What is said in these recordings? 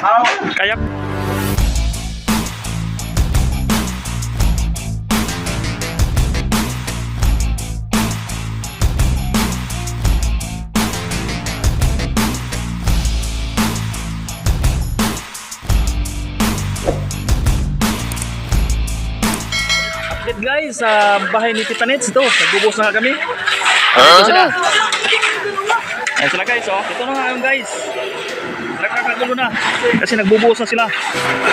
Kayak. Update guys, sa bahay ni Tita Nets ito. Nagbubos na kami. Ito sila. Ayan sila guys, oh. Ito na nga yung guys. Nagkakagulo na. Kasi nagbubuhos na sila.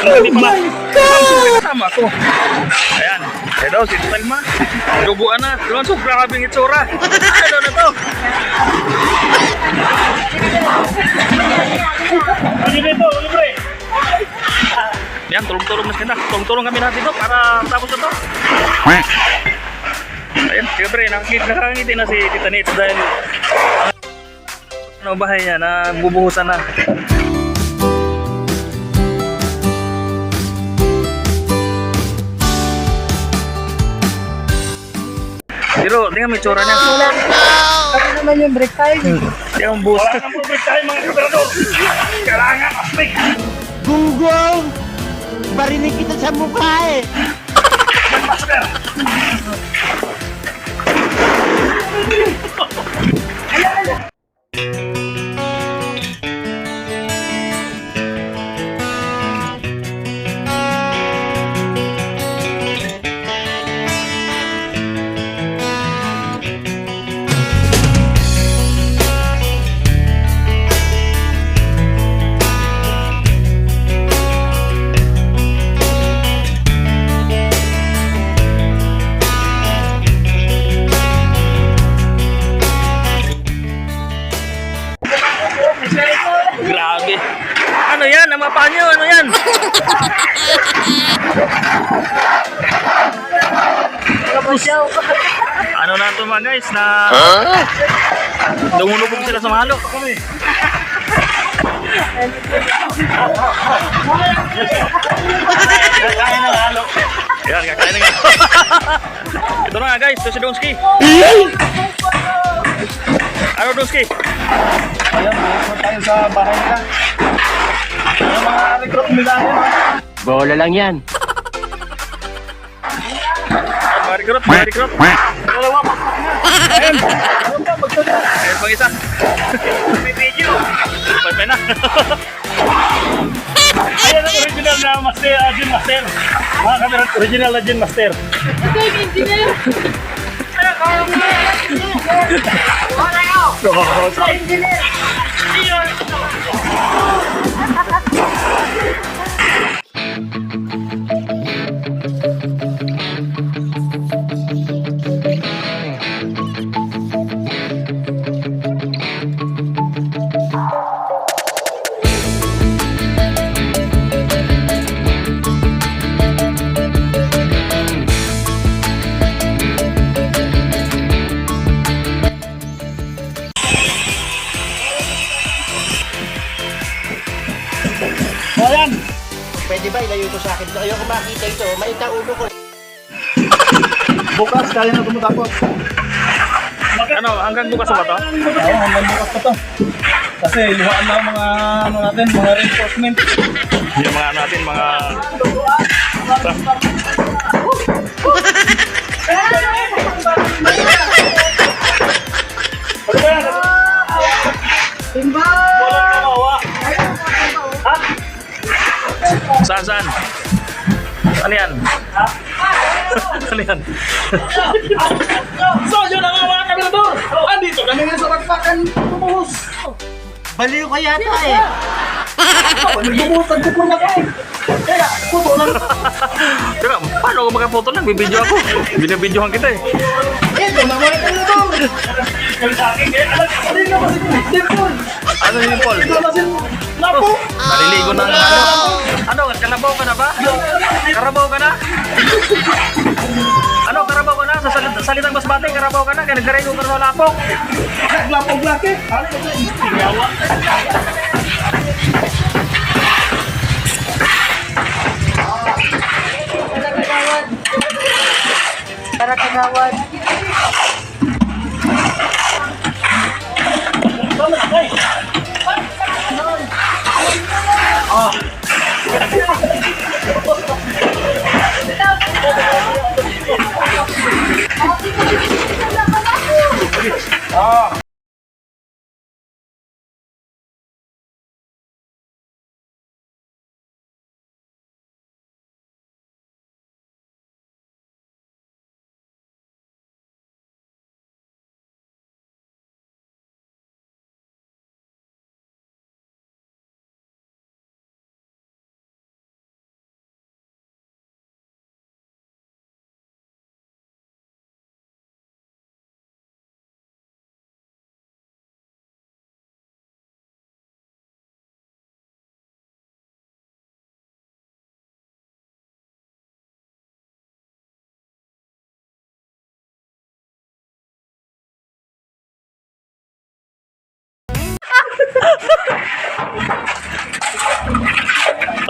Ang gabi pala. Ang kasama ko. Ayan. Ayan daw, si Telma. Duguan na. Doon, sobra kaming itsura. Ano na to? Ano dito? Libre. Yan, tulong-tulong na sila. Tulong-tulong kami natin dito para tapos na to. Ayan, siyempre, nakakangiti na si Tita Nets dahil ano bahay niya na bubuhusan na. Pero, tingnan mo yung tsura niya. Ano naman yung break time? Tingnan mo buhos. Wala nang po break tayo mga kaberador. Kailangan astig. Gunggong! Barinig kita sa mukha eh! Master. Grabe. Ano yan? Ang mga panyo? Ano yan? Ano na ito mga guys na dumulubog sila sa mahalo. Kakain ng halo. Yan, kakain na nga. Ito na nga guys, ito si Donski. Ano Donski? Ayan, pupunta tayo sa bahay nila. Yung mga recruit nila yun. Bola lang yan. Mga recruit, mga recruit. Dalawa, pakpak na. Ayun. Ano ba, magtala? Ayun pang isa. May video. Pagpay na. Ayan ang original na master, Gin Master. Mga kameran, original na Gin Master. O ayan. Pwede ba ilayo ko sa akin? Ayoko makita ito. May ulo ko. Bukas, kaya na tumatapos. Ano, hanggang bukas ba to? Oo, hanggang bukas pa to. Kasi luhaan na ang mga ano natin, mga reinforcement. Yung mga natin, mga... Walang kawawa. Saan, saan? Ano yan? Ano yan? So, yun ang mga kamerador. Andito kami ngayon sa Bagpakan Bumuhos. Baliw ka yata eh. Nagbubuhos, nagpupur na kayo. Kaya, puto lang. Teka, paano ako makapoto lang? Bibidyo ako. Binibidyohan kita eh. Ito na mga kamerador. Yung sa akin, kaya alam, hindi na kasi Dimple. Ano yung Paul? Ito na si Lapo. Naliligo ng ano? Ano, kalabaw ka na ba? Karabaw ka na? Ano, karabaw ka na? Sa salitang basbate, karabaw ka na? Kaya nagkarego ka na lapok. Lapo-blake. Ano ito? Yawa. Para kagawad. Ah,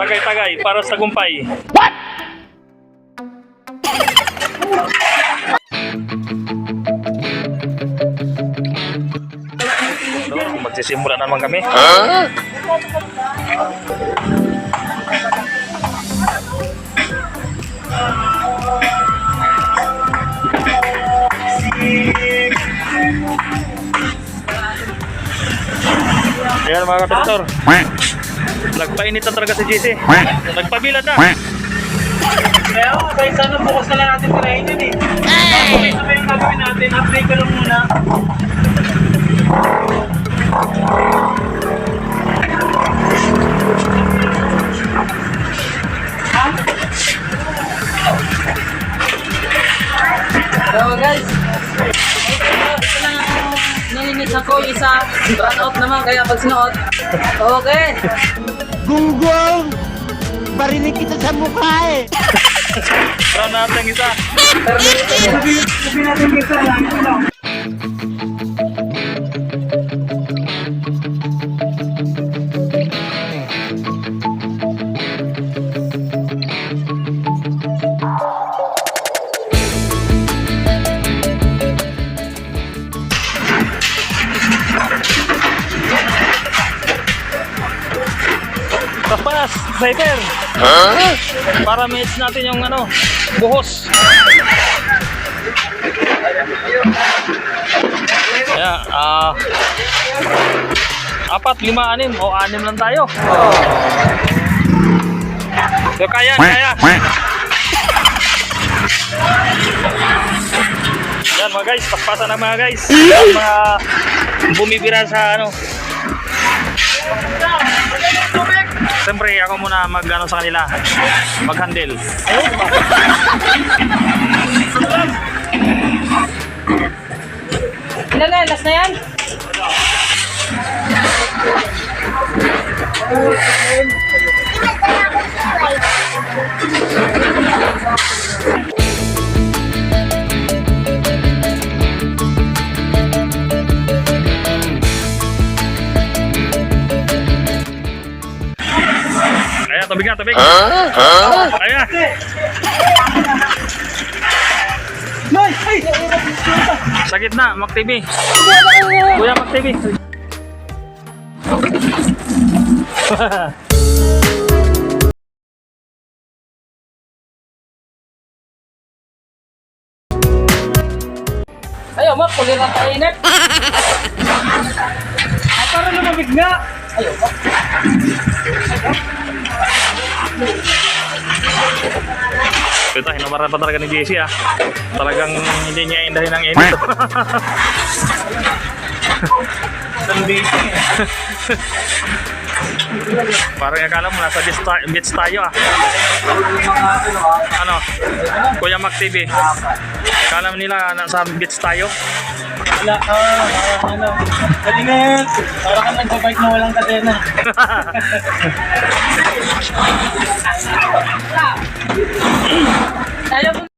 Tagay-tagay para sa tagumpay. Magsisimula na naman kami. Ayan mga kapitador. Nagpainit na talaga si JC. Nagpabilad na. Kaya kahit sana bukas na lang natin tirahin yun eh. Sabay yung gagawin natin, update ko lang muna. So guys, naninis ako isa, run out naman kaya pag sinuot. Okay. Gunggong! Barinig kita sa mukha eh! Tara natin isa. Sabi natin kita lang, ito lang. Tapas, sniper. Para ma-hits natin yung ano, buhos. Kaya, 4, 5, 6 o 6 lang tayo. So kaya. Yan mga guys, paspasan na mga guys. Yung mga bumibira sa ano. Siyempre ako muna mag-ano sa kanila, mag-handle. Ilan na, last na yan? Ayan, tabig. Ayan. Sa gitna, Mac TV. Kuya Mac TV. Ayaw mo, kuliran tayo inip. Para lumabig nga! Ayaw mo. Ito, hinamaran pa talaga ni JC ah. Talagang hindi niya indahin ang init. Parang akala mo nasa beach tayo ah. Ano? Kuya Mac TV. Akala nila nasa beach tayo. Wala, ano, kalingan! Para ka nagbabike na walang kadena. Ayaw mo.